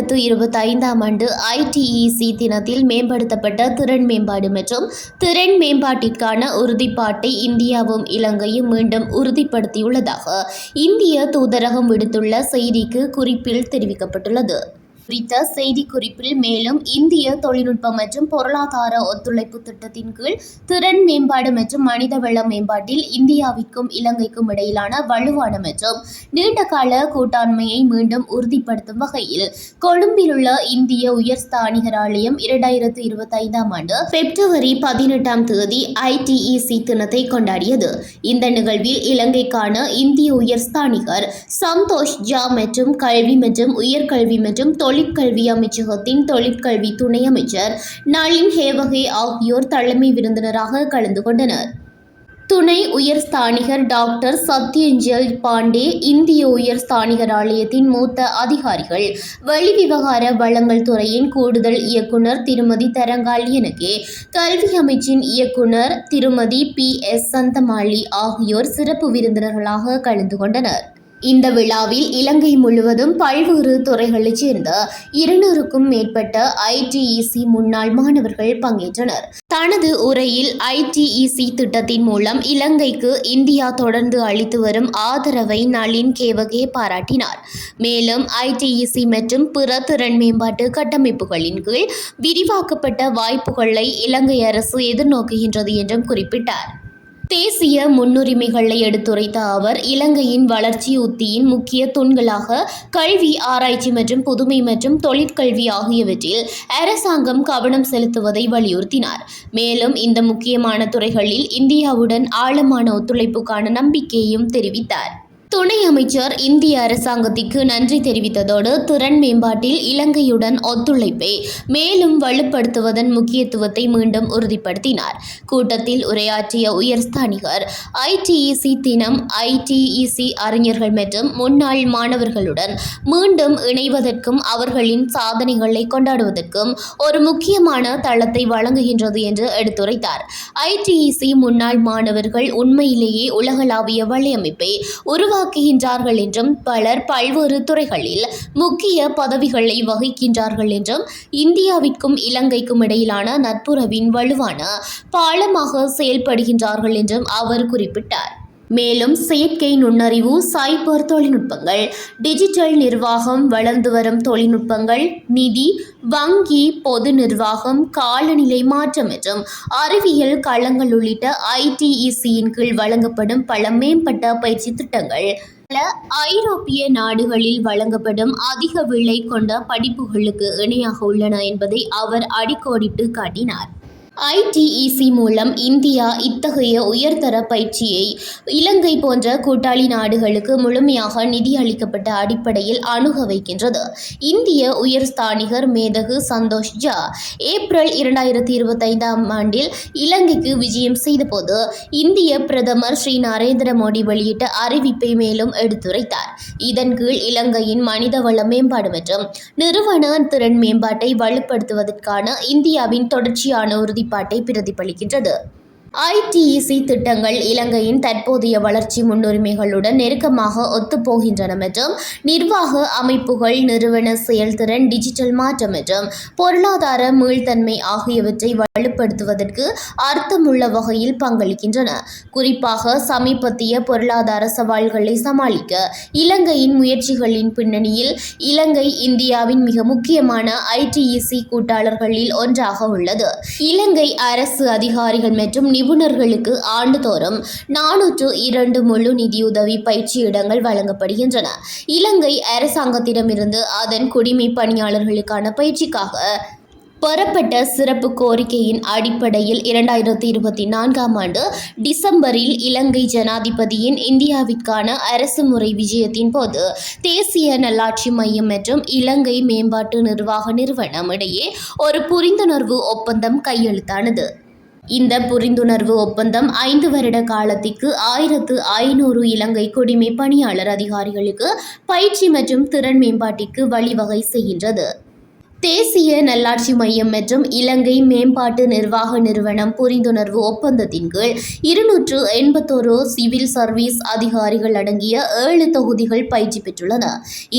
2025ஆம் ஆண்டு ITEC தினத்தில் மேம்படுத்தப்பட்ட திறன் மேம்பாடு மற்றும் திறன் மேம்பாட்டிற்கான உறுதிப்பாட்டை இந்தியாவும் இலங்கையும் மீண்டும் உறுதிப்படுத்தியுள்ளதாக இந்திய தூதரகம் விடுத்துள்ள செய்திக்கு குறிப்பில் தெரிவிக்கப்பட்டுள்ளது. குறித்த செய்திக்குறிப்பில் மேலும் இந்திய தொழில்நுட்ப மற்றும் பொருளாதார ஒத்துழைப்பு திட்டத்தின் கீழ் திறன் மேம்பாடு மற்றும் மனிதவள மேம்பாட்டில் இந்தியாவிற்கும் இலங்கைக்கும் இடையிலான வலுவான மற்றும் நீண்டகால கூட்டாண்மையை மீண்டும் உறுதிப்படுத்தும் வகையில் கொழும்பிலுள்ள இந்திய உயர்ஸ்தானிகர் ஆலயம் 2025ஆம் ஆண்டு பிப்ரவரி 18ஆம் தேதி ITEC தினத்தை கொண்டாடியது. இந்த நிகழ்வில் இலங்கைக்கான இந்திய உயர்ஸ்தானிகர் சந்தோஷ் ஜா மற்றும் கல்வி மற்றும் உயர்கல்வி மற்றும் தொழிற்கல்வி அமைச்சகத்தின் தொழிற்கல்வி துணை அமைச்சர் நளின் ஹேவகே ஆகியோர் தலைமை விருந்தினராக கலந்து கொண்டனர். துணை உயர்ஸ்தானிகர் டாக்டர் சத்யஞ்சல் பாண்டே, இந்திய உயர்ஸ்தானிகர் ஆலயத்தின் மூத்த அதிகாரிகள், வெளிவிவகார வளங்கள் துறையின் கூடுதல் இயக்குனர் திருமதி தரங்காலியனகே, கல்வி அமைச்சின் இயக்குனர் திருமதி PS சந்தமாளி ஆகியோர் சிறப்பு விருந்தினர்களாக கலந்து கொண்டனர். இந்த விழாவில் இலங்கை முழுவதும் பல்வேறு துறைகளைச் சேர்ந்த 200க்கும் மேற்பட்ட ITEC முன்னாள் மாணவர்கள் பங்கேற்றனர். தனது உரையில் ITEC திட்டத்தின் மூலம் இலங்கைக்கு இந்தியா தொடர்ந்து அளித்து வரும் ஆதரவை நளின் ஹேவகே பாராட்டினார். மேலும் ITEC மற்றும் பிற திறன் மேம்பாட்டு கட்டமைப்புகளின் கீழ் விரிவாக்கப்பட்ட வாய்ப்புகளை இலங்கை அரசு எதிர்நோக்குகின்றது என்றும் குறிப்பிட்டார். தேசிய முன்னுரிமைகளை எடுத்துரைத்த அவர், இலங்கையின் வளர்ச்சி உத்தியின் முக்கிய தூண்களாக கல்வி, ஆராய்ச்சி மற்றும் புதுமை மற்றும் தொழிற்கல்வி ஆகியவற்றில் அரசாங்கம் கவனம் செலுத்துவதை வலியுறுத்தினார். மேலும் இந்த முக்கியமான துறைகளில் இந்தியாவுடன் ஆழமான ஒத்துழைப்புக்கான நம்பிக்கையையும் தெரிவித்தார். துணை அமைச்சர் இந்திய அரசாங்கத்திற்கு நன்றி தெரிவித்ததோடு திறன் மேம்பாட்டில் இலங்கையுடன் ஒத்துழைப்பை மேலும் வலுப்படுத்துவதன் முக்கியத்துவத்தை மீண்டும் உறுதிப்படுத்தினார். கூட்டத்தில் உரையாற்றிய உயர்ஸ்தானிகர், ITEC தினம் ITEC அறிஞர்கள் மற்றும் முன்னாள் மாணவர்களுடன் மீண்டும் இணைவதற்கும் அவர்களின் சாதனைகளை கொண்டாடுவதற்கும் ஒரு முக்கியமான தளத்தை வழங்குகின்றது என்று எடுத்துரைத்தார். ITEC முன்னாள் மாணவர்கள் உண்மையிலேயே உலகளாவிய வலையமைப்பை உருவாக்குகின்றார்கள் என்றும் பலர் பல்வேறு துறைகளில் முக்கிய பதவிகளை வகிக்கின்றார்கள் என்றும் இந்தியாவிற்கும் இலங்கைக்கும் இடையிலான நட்புறவின் வலுவான பாலமாக செயல்படுகின்றார்கள் என்றும் அவர் குறிப்பிட்டார். மேலும் செயற்கை நுண்ணறிவு, சைபர் தொழில்நுட்பங்கள், டிஜிட்டல் நிர்வாகம், வளர்ந்து வரும் தொழில்நுட்பங்கள், நிதி, வங்கி, பொது நிர்வாகம், காலநிலை மாற்றம் மற்றும் அறிவியல் களங்கள் உள்ளிட்ட ITEC-யின் கீழ் வழங்கப்படும் பல மேம்பட்ட பயிற்சி திட்டங்கள் பல ஐரோப்பிய நாடுகளில் வழங்கப்படும் அதிக விலை கொண்ட படிப்புகளுக்கு இணையாக உள்ளன என்பதை அவர் அடிக்கோடிட்டு காட்டினார். ITEC மூலம் இந்தியா இத்தகைய உயர்தர பயிற்சியை இலங்கை போன்ற கூட்டாளி நாடுகளுக்கு முழுமையாக நிதி அளிக்கப்பட்ட அடிப்படையில் அணுக வைக்கின்றது. இந்திய உயர்ஸ்தானிகர் மேதகு சந்தோஷ் ஜா ஏப்ரல் 2025ஆம் ஆண்டில் இலங்கைக்கு விஜயம் செய்தபோது இந்திய பிரதமர் ஸ்ரீ நரேந்திர மோடி வெளியிட்ட அறிவிப்பை மேலும் எடுத்துரைத்தார். இதன் கீழ் இலங்கையின் மனிதவள மேம்பாடு மற்றும் நிறுவன திறன் மேம்பாட்டை வலுப்படுத்துவதற்கான இந்தியாவின் தொடர்ச்சியான உறுதிப்பாட்டை பிரதிபலிக்கின்றது. ITEC திட்டங்கள் இலங்கையின் தற்போதைய வளர்ச்சி முன்னுரிமைகளுடன் நெருக்கமாக ஒத்துப்போகின்றன மற்றும் நிர்வாக அமைப்புகள், நிறுவன செயல்திறன், டிஜிட்டல் மாற்றம் மற்றும் பொருளாதார மீள்தன்மை ஆகியவற்றை வலுப்படுத்துவதற்கு அர்த்தமுள்ள வகையில் பங்களிக்கின்றன. குறிப்பாக சமீபத்திய பொருளாதார சவால்களை சமாளிக்க இலங்கையின் முயற்சிகளின் பின்னணியில் இலங்கை இந்தியாவின் மிக முக்கியமான ITEC கூட்டாளர்களில் ஒன்றாக உள்ளது. இலங்கை அரசு அதிகாரிகள் மற்றும் நிபுணர்களுக்கு ஆண்டுதோறும் 402 முழு நிதியுதவி பயிற்சி இடங்கள் வழங்கப்படுகின்றன. இலங்கை அரசாங்கத்திடமிருந்து அதன் குடிமை பணியாளர்களுக்கான பயிற்சிக்காக பெறப்பட்ட சிறப்பு கோரிக்கையின் அடிப்படையில் 2024ஆம் ஆண்டு டிசம்பரில் இலங்கை ஜனாதிபதியின் இந்தியாவிற்கான அரசுமுறை விஜயத்தின் போது தேசிய நல்லாட்சி மையம் மற்றும் இலங்கை மேம்பாட்டு நிர்வாக நிறுவனம் இடையே ஒரு புரிந்துணர்வு ஒப்பந்தம் கையெழுத்தானது. இந்த புரிந்துணர்வு ஒப்பந்தம் 5 வருட காலத்திற்கு 1500 இலங்கை குடிமை பணியாளர் அதிகாரிகளுக்கு பயிற்சி மற்றும் திறன் மேம்பாட்டிற்கு வழிவகை செய்கின்றது. தேசிய நல்லாட்சி மையம் மற்றும் இலங்கை மேம்பாட்டு நிர்வாக நிறுவனம் புரிந்துணர்வு ஒப்பந்தத்தின் கீழ் 281 சிவில் சர்வீஸ் அதிகாரிகள் அடங்கிய 7 தொகுதிகள் பயிற்சி பெற்றுள்ளன.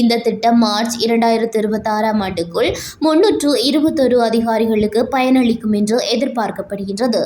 இந்த திட்டம் மார்ச் 2026ஆம் ஆண்டுக்குள் 321 அதிகாரிகளுக்கு பயனளிக்கும் என்று எதிர்பார்க்கப்படுகின்றது.